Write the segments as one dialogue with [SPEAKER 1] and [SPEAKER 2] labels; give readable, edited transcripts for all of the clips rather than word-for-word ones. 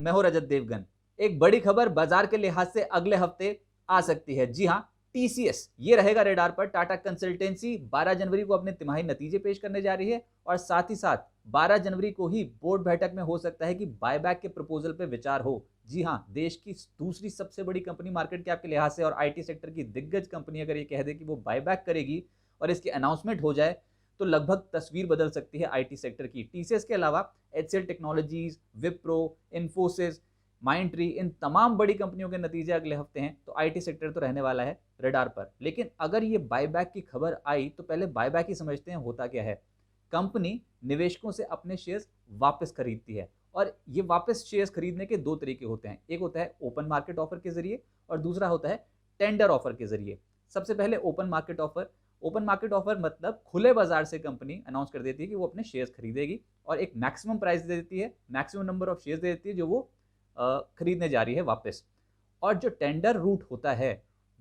[SPEAKER 1] मैं हूं रजत देवगन। एक बड़ी खबर बाजार के लिहाज से अगले हफ्ते आ सकती है। जी हां, टीसीएस ये रहेगा रेडार पर। टाटा कंसल्टेंसी 12 जनवरी को अपने तिमाही नतीजे पेश करने जा रही है और साथ ही साथ 12 जनवरी को ही बोर्ड बैठक में हो सकता है कि बायबैक के प्रपोजल पे विचार हो। जी हां, देश की दूसरी सबसे बड़ी कंपनी मार्केट कैप के लिहाज से और आईटी सेक्टर की दिग्गज कंपनी अगर ये कह दे कि वो बायबैक करेगी और इसकी अनाउंसमेंट हो जाए तो लगभग तस्वीर बदल सकती है आईटी सेक्टर की। टीसीएस के अलावा HCL Technologies, Wipro, Infosys, Mindtree, इन तमाम बड़ी कंपनियों के नतीजे अगले हफ्ते हैं, तो आईटी सेक्टर तो रहने वाला है रडार पर। लेकिन अगर ये बायबैक की खबर आई तो पहले बायबैक ही समझते हैं होता क्या है। कंपनी निवेशकों से अपने शेयर्स वापस खरीदती है और ये वापस शेयर्स खरीदने के दो तरीके होते हैं। एक होता है ओपन मार्केट ऑफर के जरिए और दूसरा होता है टेंडर ऑफर के जरिए। सबसे पहले open market offer. Open market offer मतलब खुले बाजार से कंपनी अनाउंस कर देती है कि वो अपने शेयर्स खरीदेगी और एक मैक्सिमम प्राइस दे देती है, मैक्सिमम नंबर ऑफ शेयर्स दे देती है जो वो खरीदने जा रही है वापस। और जो टेंडर रूट होता है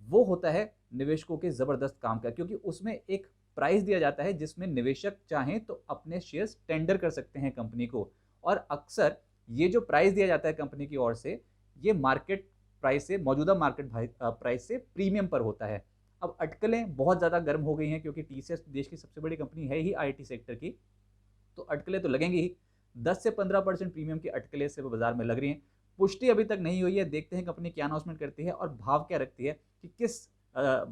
[SPEAKER 1] वो होता है निवेशकों के जबरदस्त काम का, क्योंकि उसमें एक प्राइस दिया जाता है जिसमें निवेशक चाहें तो अपने शेयर्स टेंडर कर सकते हैं कंपनी को। और अक्सर ये जो प्राइस दिया जाता है कंपनी की ओर से, ये मार्केट प्राइस से, मौजूदा मार्केट प्राइस से प्रीमियम पर होता है। अब अटकलें बहुत ज़्यादा गर्म हो गई हैं क्योंकि टीसीएस देश की सबसे बड़ी कंपनी है ही आईटी सेक्टर की, तो अटकलें तो लगेंगी ही। 10 से 15% प्रीमियम की अटकलें से बाजार में लग रही हैं। पुष्टि अभी तक नहीं हुई है, देखते हैं कंपनी क्या अनाउंसमेंट करती है और भाव क्या रखती है कि किस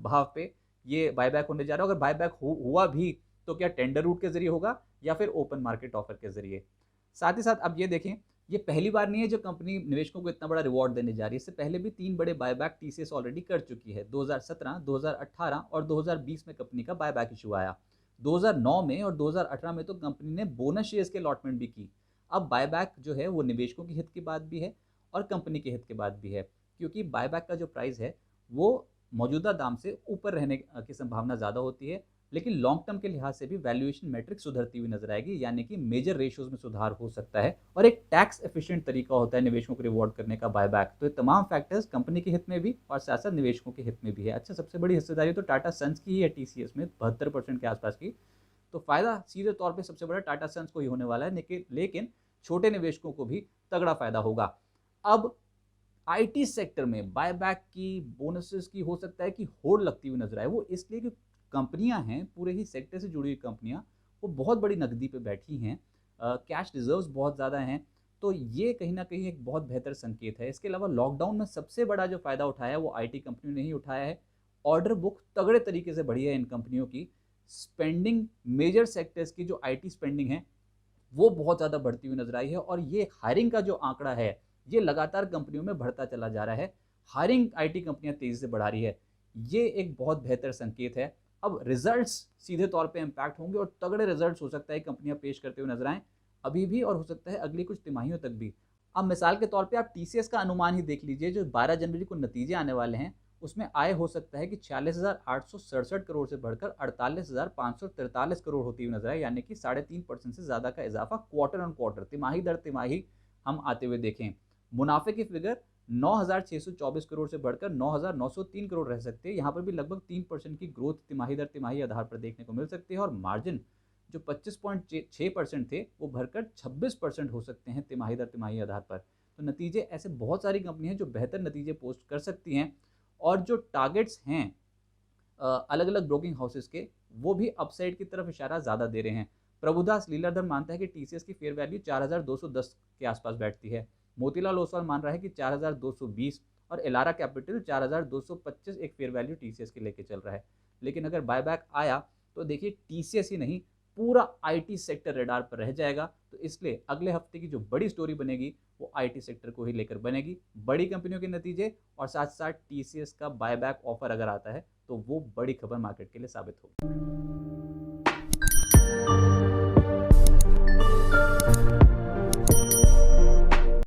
[SPEAKER 1] भाव पे ये बायबैक होने जा रहा है। अगर बायबैक हुआ भी तो क्या टेंडर रूट के जरिए होगा या फिर ओपन मार्केट ऑफर के जरिए। साथ ही साथ अब ये देखें, ये पहली बार नहीं है जो कंपनी निवेशकों को इतना बड़ा रिवॉर्ड देने जा रही है। इससे पहले भी 3 बड़े बायबैक टीसीएस ऑलरेडी कर चुकी है। 2017, 2018 और 2020 में कंपनी का बायबैक इशू आया। 2009 में और 2018 में तो कंपनी ने बोनस शेयर्स के अलॉटमेंट भी की। अब बायबैक जो है वो निवेशकों के हित की बात भी है और कंपनी के हित की बात भी है, क्योंकि बायबैक का जो प्राइस है वो मौजूदा दाम से ऊपर रहने की संभावना ज़्यादा होती है। लेकिन लॉन्ग टर्म के लिहाज से भी वैल्यूएशन मैट्रिक सुधरती हुई नजर आएगी, यानी कि मेजर रेशियोज में सुधार हो सकता है और एक टैक्स एफिशिएंट तरीका होता है निवेशकों को रिवॉर्ड करने का बायबैक। तो ये तमाम फैक्टर्स कंपनी के हित में भी और साथ साथ निवेशकों के हित में भी है। अच्छा, सबसे बड़ी हिस्सेदारी तो टाटा सन्स की ही है टीसीएस में, 72% के आसपास की। तो फायदा सीधे तौर पर सबसे बड़ा टाटा सन्स को ही होने वाला है, लेकिन छोटे निवेशकों को भी तगड़ा फायदा होगा। अब आईटी सेक्टर में बायबैक की, बोनसेस की हो सकता है कि होड़ लगती हुई नजर आए। वो इसलिए कि कंपनियां हैं, पूरे ही सेक्टर से जुड़ी हुई कंपनियां, वो बहुत बड़ी नकदी पे बैठी हैं, कैश रिजर्व्स बहुत ज़्यादा हैं। तो ये कहीं ना कहीं एक बहुत बेहतर संकेत है। इसके अलावा लॉकडाउन में सबसे बड़ा जो फ़ायदा उठाया है वो आईटी कंपनियों ने ही उठाया है। ऑर्डर बुक तगड़े तरीके से बढ़ी है इन कंपनियों की। स्पेंडिंग, मेजर सेक्टर्स की जो आईटी स्पेंडिंग है वो बहुत ज़्यादा बढ़ती हुई नजर आई है और ये हायरिंग का जो आंकड़ा है ये लगातार कंपनियों में बढ़ता चला जा रहा है। हायरिंग आईटी कंपनियां तेजी से बढ़ा रही है, ये एक बहुत बेहतर संकेत है। अब रिजल्ट्स सीधे तौर पे इम्पैक्ट होंगे और तगड़े रिजल्ट्स हो सकता है कंपनियां पेश करते हुए नजर आएं अभी भी और हो सकता है अगली कुछ तिमाहियों तक भी। अब मिसाल के तौर पे आप टीसीएस का अनुमान ही देख लीजिए, जो 12 जनवरी को नतीजे आने वाले हैं उसमें आय हो सकता है कि 46,867 करोड़ से बढ़कर 48,543 करोड़ होती हुई नजर आए, यानी कि 3.5% से ज़्यादा का इजाफा क्वार्टर ऑन क्वार्टर, तिमाही दर तिमाही हम आते हुए देखें। मुनाफे की फिगर 9,624 करोड़ से बढ़कर 9,903 करोड़ रह सकते हैं। यहाँ पर भी लगभग 3% की ग्रोथ तिमाही दर तिमाही आधार पर देखने को मिल सकती है और मार्जिन जो 25.6% थे वो भरकर 26% हो सकते हैं तिमाही दर तिमाही आधार पर। तो नतीजे, ऐसे बहुत सारी कंपनी हैं जो बेहतर नतीजे पोस्ट कर सकती हैं और जो टारगेट्स हैं अलग अलग ब्रोकिंग हाउसेस के, वो भी अपसाइड की तरफ इशारा ज़्यादा दे रहे हैं। प्रभुदास लीलाधर मानता है कि टीसीएस की फेयर वैल्यू 4,210 के आसपास बैठती है। मोतीलाल ओसवाल मान रहा है कि 4,220 और एलारा कैपिटल 4,225 एक फेयर वैल्यू टीसीएस के लेके चल रहा है। लेकिन अगर बायबैक आया तो देखिए टीसीएस ही नहीं, पूरा आईटी सेक्टर रडार पर रह जाएगा। तो इसलिए अगले हफ्ते की जो बड़ी स्टोरी बनेगी वो आईटी सेक्टर को ही लेकर बनेगी। बड़ी कंपनियों के नतीजे और साथ साथ टीसीएस का बायबैक ऑफर अगर आता है तो वो बड़ी खबर मार्केट के लिए साबित होगी।